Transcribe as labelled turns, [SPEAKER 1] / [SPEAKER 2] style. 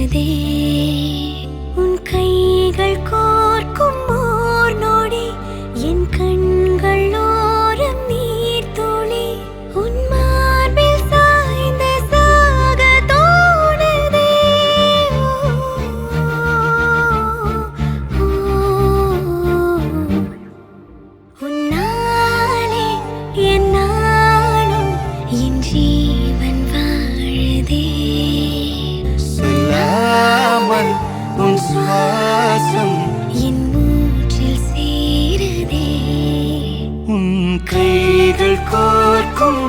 [SPEAKER 1] வாழுதே உன் கைகள் கோர்க்கும் ஓர் நொடி என் கண்கள் ஓரம் நீர் துளி உன் மார்பில் சாய்ந்த சாக தோணுதே உன்னாலே என் நாளும் என் ஜீவன் வாழுதே
[SPEAKER 2] சொல்லாமல் உன் சுவாசம்
[SPEAKER 1] என் மூச்சில் சேருதே
[SPEAKER 2] உன் கைகள் கோர்க்கும்